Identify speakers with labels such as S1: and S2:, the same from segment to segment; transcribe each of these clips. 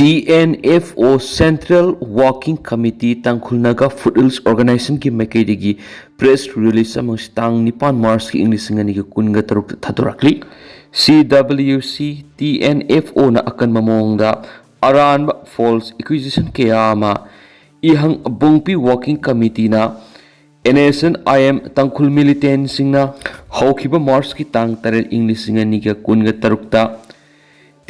S1: TNFO Central Working Committee Tangkhul Naga Foothills Organization ki maikaidagi press release amang stang nipan Mars ki English ngani ki kunga taruk thaturakli CWC TNFO na akan mamongda aranba false accusation kayama ihang bungpi working committee na NSNIM Tangkhul militant singna hawkiba Mars ki tang tarel English ngani ki kunga tarukta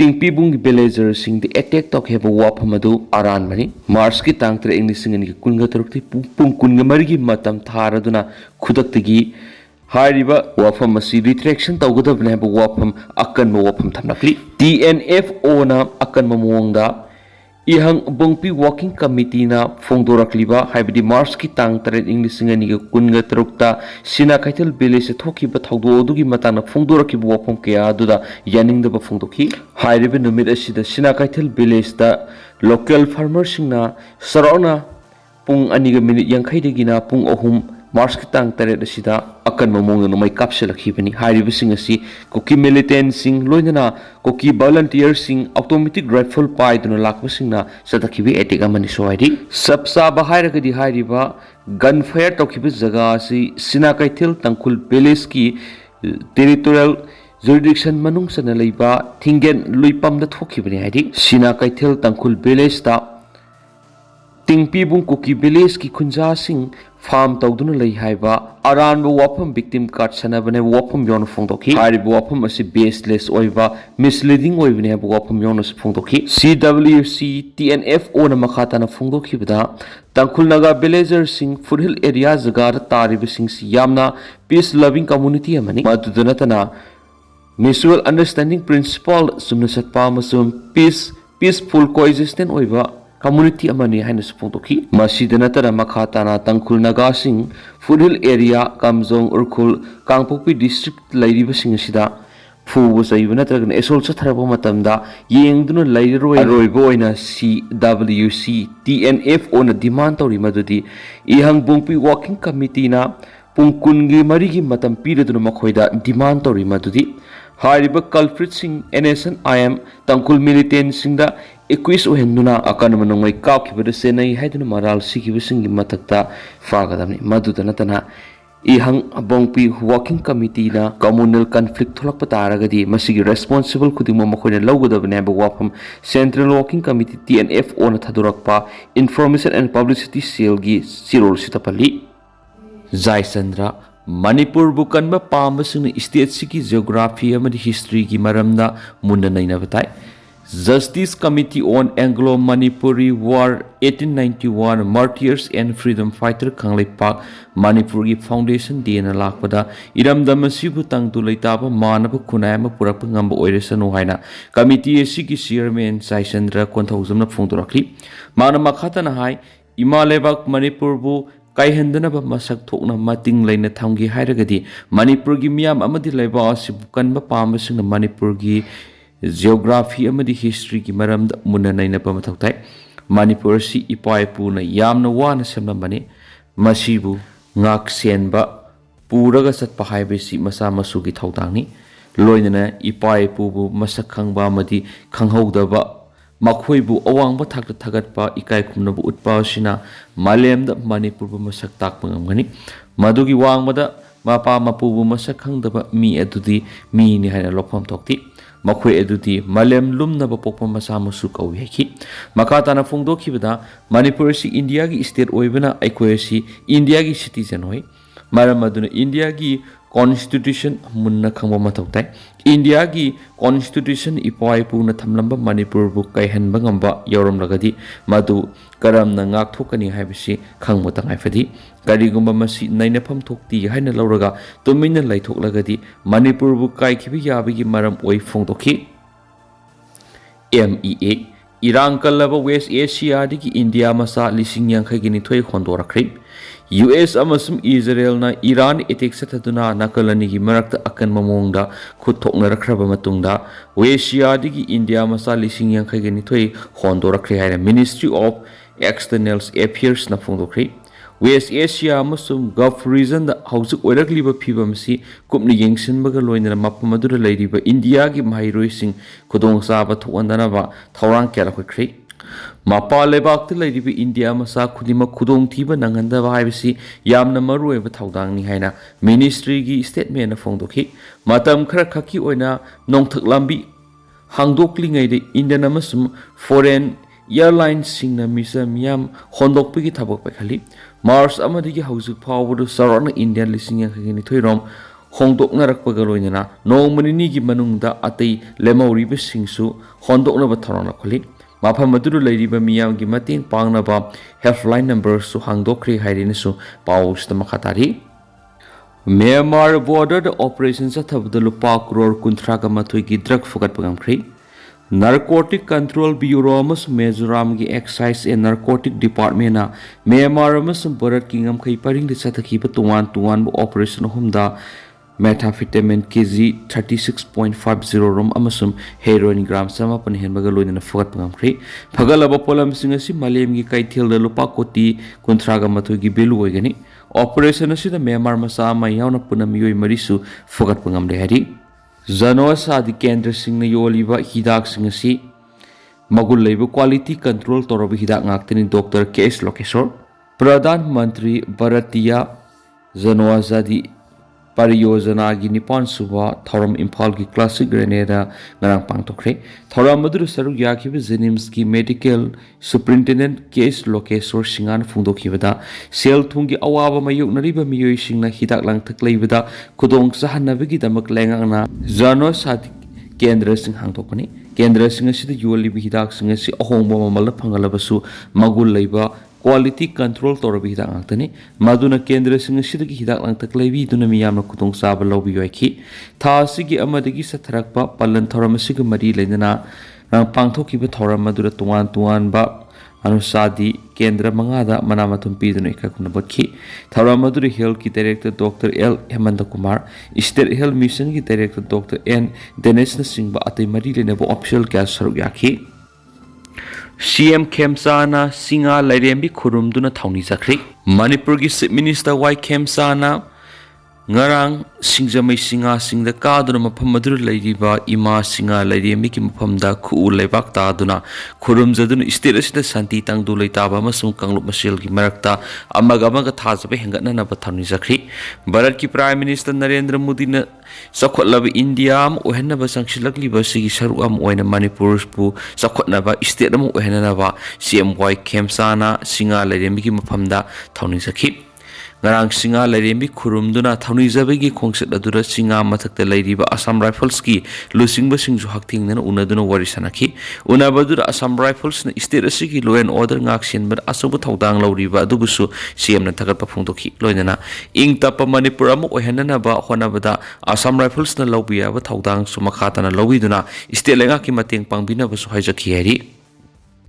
S1: Tingpi bung villager sing the attack talk have a wap madu aran mani Mars ki tang tre English sing ni kunga tarukti pung kunga marigi matam tharaduna khudaktagi hariba wafam masi retraction tawgadabna have wafam akan mo wafam thamnakli TNFO na akan mamongda ihang bungpi working committee na phongdorakliba haibadi Mars ki tang tare English sing ni kunga tarukta sina kaitel village thokiba thawdo dugi matana phongdorakiba wafam kaya duda yaningdaba phongdoki hairiba numit asida sina kaitel village da local farmer singna sarona pung aniga minute yankhai degina pung ahum Mars ki tang tare asida akan mamong no mai kapselakhi bani hairiba sing asi koki militant sing loinana koki volunteer sing automatic rifle pai duna lakba singna sadakhibi etika mani soidi sabsa bahairaga di hairiba gunfire tokhiba jaga si sina kaitel tangkhul village ki territorial jurisdiction manung sana leiba thingen luipam da thokibani haidi sina kaitel tangkhul village ta tingpi bung koki village ki khunja sing farm tawduna lei haiba aran bo wapam victim card sanabane wapam yon phongdoki haribo wapam asi baseless oiba misleading oibane bo wapam yon as phongdoki CWC TNFO na makhata na phongdoki bada Tangkhul Naga villager sing foothill area jaga tarib sing si yamna peace loving community amani maduduna tana mutual understanding principle sumna satpa masum peaceful coexistence oiba community amani haina supongtoki masidana tara makhata na Tangkhul Naga sing foothill area kamjong urkhul kangpokpi district lairiba sing sida phubu saibana tara esol satharaba matamda yengduna lairoi roibo oina CWC TNFO na demand tori madudi ihang bungpi working committee na pungkungi marigi matam piraduna makhoida demand tori madudi hariba culprit sing NSNIM Tangkhul militant singda equis ohenduna akan manongmai kaapkhibada senai haiduna maral sikibasing matakta fagadamni madudana tana ihang bongpi working committee na communal conflict tholakpa taragadi masigi responsible khudingma makhoina lawgadabane ba wafam central working committee TNFO na thadurakpa information and publicity cell gi sirol sitapali Jai Chandra Manipur bukanba pambasing state siki geography amadi history gi maramda munna naina batai Justice Committee on Anglo-Manipuri War 1891 Martyrs and Freedom Fighter Kangleipak Manipuri Foundation Dena lakpada iramdam asibu tangtu leitaba manaba kunayama purapa ngamba oiresanu haina committee asigi chairman Jai Chandra konthaujamna phongdorakli mana makhata na hai ima lebak Manipur bu kaihendanaba masak thokna mating leina thamgi hairagadi Manipur gi miyam amadi leiba asibu kanba pambasing Manipur gi geography amadi history ki maramda munna naina pamathautai Manipur si ipaipu na yamna wana semnambani masibu ngak senba puraga satpa haibesi masa masugi thautangni loinana ipaipu bu masak khangba amadi khanghaudaba makhoibu awangba thakta thagatpa ikai khumnabu utpa sina malemda Manipur bu masak takpa ngamgani madugi wangmada mapa mapubu masak khangdaba mi adudi mi ni haina lokpham thokti makhoi eduti malem lumnaba pokpa masa masu kawi heki makata na phongdoki bada Manipur si India gi state oibana aikoi si India gi citizen hoi maram aduna India gi constitution munna khangba mathautai India gi constitution ipoi pu na thamlamba Manipur bu kaihan bangamba yorom lagadi madu karam na ngak thokani haibisi khangmo tangai fadi karigumba masi nainafam thokti haina lauraga tumina laithok lagadi Manipur bu kai khibi yabigi maram oi phongdoki MEA Irang kalaba West Asia digi India masa lising yang khai gini thoi khondorakri US amasum Israel na Iran attack sataduna nakalani gi marakta akan mamongda khuthokna rakraba matungda Asia digi India masa lising yang khai gini thoi khondorakri haina Ministry of External Affairs na phongdokri West Asia amasung Gulf region da hausuk oirakliba phibam si kupni yengsinbaga loinana mapam adura leiriba India gi mahiroising khudong chaba thokandanaba thorang kera khoi Mapa lebak leiriba India masa khudima khudong thiba nangandaba haibisi yamna marueba thaudangni haina ministry gi statement na phongdokhi matam khara khaki oina nongthak lambi hangdoklingai de Indian amasum foreign airlines singna misa miyam hondokpigi thabak pakhali Mars amadigi hausuk phawdu sarona Indian lising yakini thoirom hongdokna rakpaga loinana nongmani gi manungda atei lemauriba singsu hondokna ba tharona kholi mafam adu leiriba miyam gi mating pangnaba helpline number su hangdokri hairina su pawsta makhatari Myanmar border operations athabda lupa crore kunthra ga mathoi gi drug fogat pagam khri Narcotic Control Bureau amas Mizoram gi Excise and Narcotic Department na Myanmar amas Bharat Kingam khai paring de sathaki ba tuan bu operation humda methamphetamine kg 36.50 rom amasum heroin gram sama pan henbaga loina fogat pangam khri phagalaba polam singa si malem gi kaithel da lupa koti kunthra ga mathoi gi belu oigani operation asida Myanmar masa ma yauna punam yoi marisu fogat pangam de hari Zanoa Sadi Kendra Singh Yoliba Hidak Singasi Magul Labor Quality Control Torobi Hidak Ngaktin Dr. K.S. Lokesor Pradhan Mantri Bharatiya Zanoa Zadi Pariyojana gi Nipan Suba Thoram Imphal gi Classic Grenada Ngarang Pangtokre Thoram Maduru Saru Yakiba Zenims gi Medical Superintendent K.S. Lokesor Singan Fungdokibada Sel Thungi Awaba Mayuk Nariba Miyoi Singna Hidak Lang Taklaibada Khudong Sahanabigi Damak Lengana Zano Sat Kendra Singh Hangtokani Kendra Singh Sida Yoli Hidak Singh Si Ahongba Mamala Pangalabasu Magul Laiba Quality Control Torobi Hidak Ngantani Maduna Kendra Singh Sidagi Hidak Lang Taklaibi Duna Miyamna Khudong Saba Loubiyu Aiki Tha Sigi Amadagi Satharakpa Palan Thoramasiga Mari Leinana Rang Pangthokiba Thoram Madura Tuan Ba Anusadi Kendra Mangada Manamatum Piduna Ikakunabaki Thoram Madura Health Ki Director Dr. L. Hemanta Kumar State Health Mission Ki Director Dr. N. Denis Singba Ate Mari Leinaba Official Gas Sarugyaki CM Khemsana Singa Lairembi Khurumduna Thauni Zakri Manipur gi Chief Minister Y Khemsana Ngarang Singjamai Singa Singda Kaduna Mafam Madur Lairiba Ima Singa Lairembi ki Mafamda Khu Laibak Taduna Khurumjaduna State asida Santi Tangdu Laitaba Masung Kanglup Masel gi Marakta Amagamaga Thajabe Hengatna na Bathauni Zakri Bharat ki Prime Minister Narendra Modi na Sakhotlaba India am ohenaba sangsilakliba sigi saru am oina Manipur pu sakhotnaba state am ohenaba CMY Khemsana Singa Lairembi ki mafamda thauni sakhi Ngarang Singa Lairembi khurumduna thauni jabegi khongset adura Singa mathakta lairiba Assam Rifles ki lusingba singju hakting nana unaduna warisanaki unabadura Assam Rifles na state asigi law and order ngak sinba asobu thaudang lauriba adubusu CM na thagat paphungtokhi loinana ing tapa Manipur am ohenanaba honabada Assam Rifles na laubiya ba thaudang sumakhatana lawiduna state lenga ki mateng pangbina ba su haijaki hari